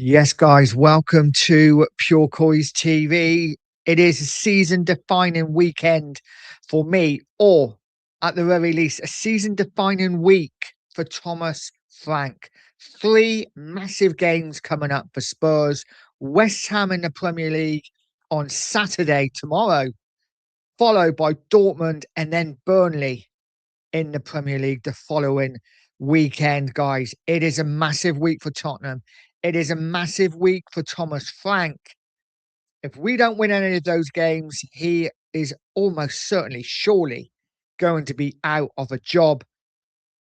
Yes, guys, welcome to Pure Coys TV. It is a season defining weekend for me, or at the very least, a season defining week for Thomas Frank. Three massive games coming up for Spurs. West Ham in the Premier League on Saturday, tomorrow, followed by Dortmund and then Burnley in the Premier League the following weekend, guys. It is a massive week for Tottenham. It is a massive week for Thomas Frank. If we don't win any of those games, he is almost certainly, surely going to be out of a job.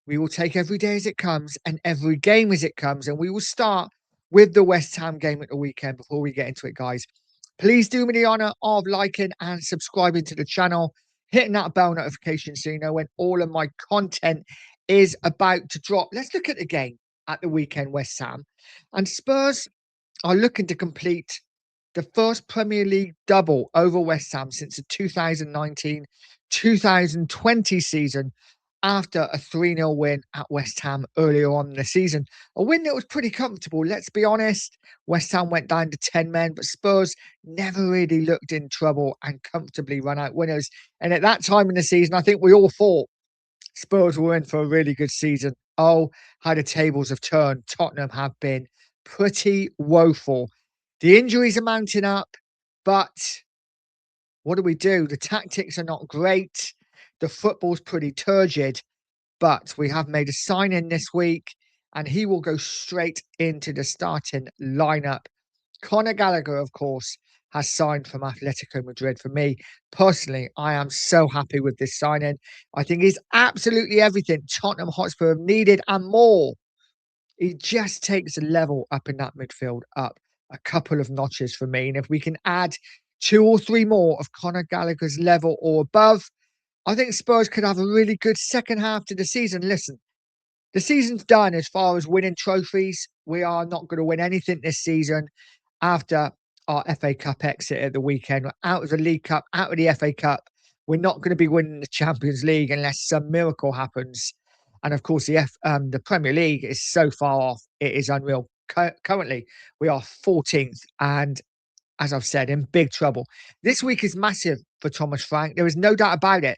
We will take every day as it comes and every game as it comes. And we will start with the West Ham game at the weekend before we get into it, guys. Please do me the honor of liking and subscribing to the channel, hitting that bell notification so you know when all of my content is about to drop. Let's look at the game at the weekend, West Ham. And Spurs are looking to complete the first Premier League double over West Ham since the 2019-2020 season, after a 3-0 win at West Ham earlier on in the season. A win that was pretty comfortable, let's be honest. West Ham went down to 10 men, but Spurs never really looked in trouble and comfortably run out winners. And at that time in the season, I think we all thought Spurs were in for a really good season. Oh, how the tables have turned. Tottenham have been pretty woeful. The injuries are mounting up, but what do we do? The tactics are not great. The football's pretty turgid, but we have made a sign-in this week, and he will go straight into the starting lineup. Conor Gallagher, of course, has signed from Atletico Madrid. For me, personally, I am so happy with this signing. I think he's absolutely everything Tottenham Hotspur have needed and more. He just takes a level up in that midfield, up a couple of notches for me. And if we can add two or three more of Conor Gallagher's level or above, I think Spurs could have a really good second half to the season. Listen, the season's done as far as winning trophies. We are not going to win anything this season after our FA Cup exit at the weekend. We're out of the League Cup, out of the FA Cup. We're not going to be winning the Champions League unless some miracle happens. And of course, the Premier League is so far off. It is unreal. Currently, we are 14th. And as I've said, in big trouble. This week is massive for Thomas Frank. There is no doubt about it.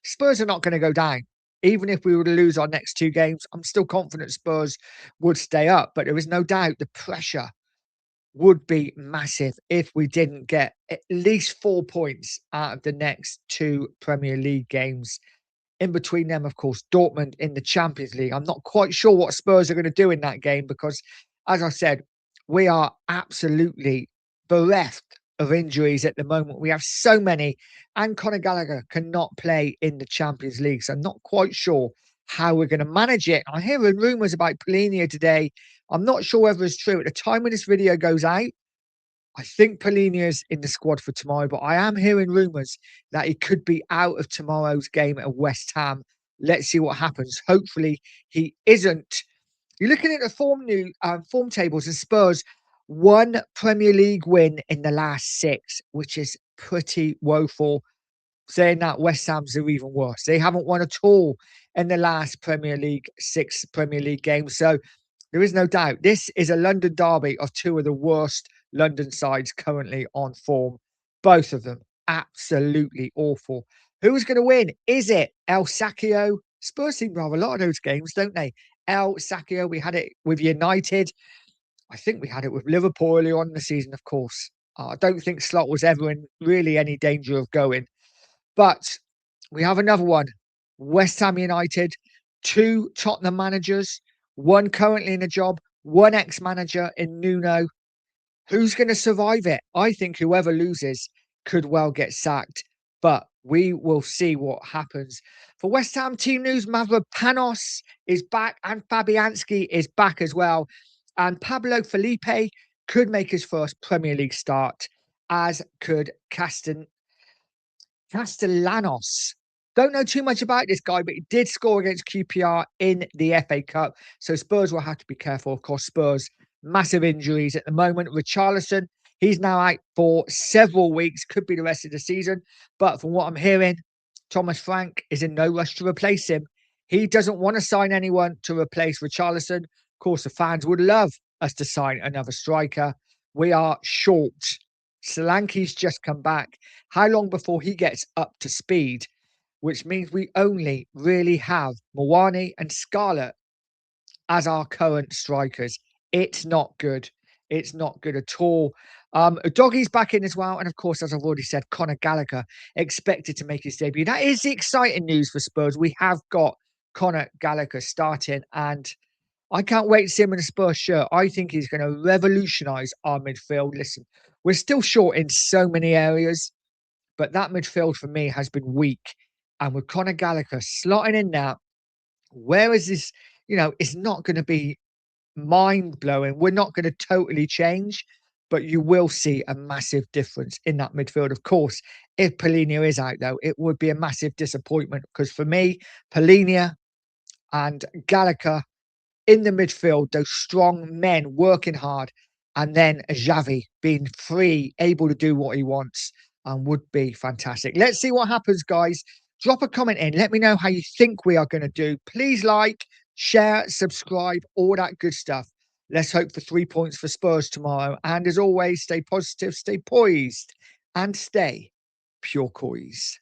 Spurs are not going to go down. Even if we were to lose our next two games, I'm still confident Spurs would stay up. But there is no doubt the pressure would be massive if we didn't get at least 4 points out of the next two Premier League games. In between them, of course, Dortmund in the Champions League. I'm not quite sure what Spurs are going to do in that game because, as I said, we are absolutely bereft of injuries at the moment. We have so many, and Conor Gallagher cannot play in the Champions League. So I'm not quite sure how we're going to manage it. I'm hearing rumours about Polina today. I'm not sure whether it's true. At the time when this video goes out, I think Polina is in the squad for tomorrow, but I am hearing rumours that he could be out of tomorrow's game at West Ham. Let's see what happens. Hopefully he isn't. You're looking at the form tables, and Spurs one Premier League win in the last six, which is pretty woeful. Saying that, West Ham's are even worse. They haven't won at all in the last six Premier League games. So there is no doubt this is a London derby of two of the worst London sides currently on form. Both of them absolutely awful. Who's going to win? Is it El Sacchio? Spurs seem to have a lot of those games, don't they? El Sacchio, we had it with United. I think we had it with Liverpool earlier on in the season, of course. I don't think Slot was ever in really any danger of going. But we have another one. West Ham United, two Tottenham managers, one currently in a job, one ex-manager in Nuno. Who's going to survive it? I think whoever loses could well get sacked, but we will see what happens. For West Ham team news, Mavropanos is back and Fabianski is back as well. And Pablo Felipe could make his first Premier League start, as could Castellanos. Don't know too much about this guy, but he did score against QPR in the FA Cup. So Spurs will have to be careful. Of course, Spurs, massive injuries at the moment. Richarlison, he's now out for several weeks, could be the rest of the season. But from what I'm hearing, Thomas Frank is in no rush to replace him. He doesn't want to sign anyone to replace Richarlison. Of course, the fans would love us to sign another striker. We are short. Solanke's just come back. How long before he gets up to speed? Which means we only really have Mawani and Scarlett as our current strikers. It's not good. It's not good at all. Doggy's back in as well. And of course, as I've already said, Conor Gallagher expected to make his debut. That is the exciting news for Spurs. We have got Conor Gallagher starting, and I can't wait to see him in a Spurs shirt. I think he's going to revolutionise our midfield. Listen, we're still short in so many areas, but that midfield for me has been weak. And with Conor Gallagher slotting in now, where is this? It's not going to be mind blowing. We're not going to totally change, but you will see a massive difference in that midfield. Of course, if Polinia is out, though, it would be a massive disappointment because for me, Polinia and Gallagher in the midfield, those strong men working hard, and then Xavi being free, able to do what he wants, would be fantastic. Let's see what happens, guys. Drop a comment in. Let me know how you think we are going to do. Please like, share, subscribe, all that good stuff. Let's hope for 3 points for Spurs tomorrow. And as always, stay positive, stay poised, and stay Pure Coys.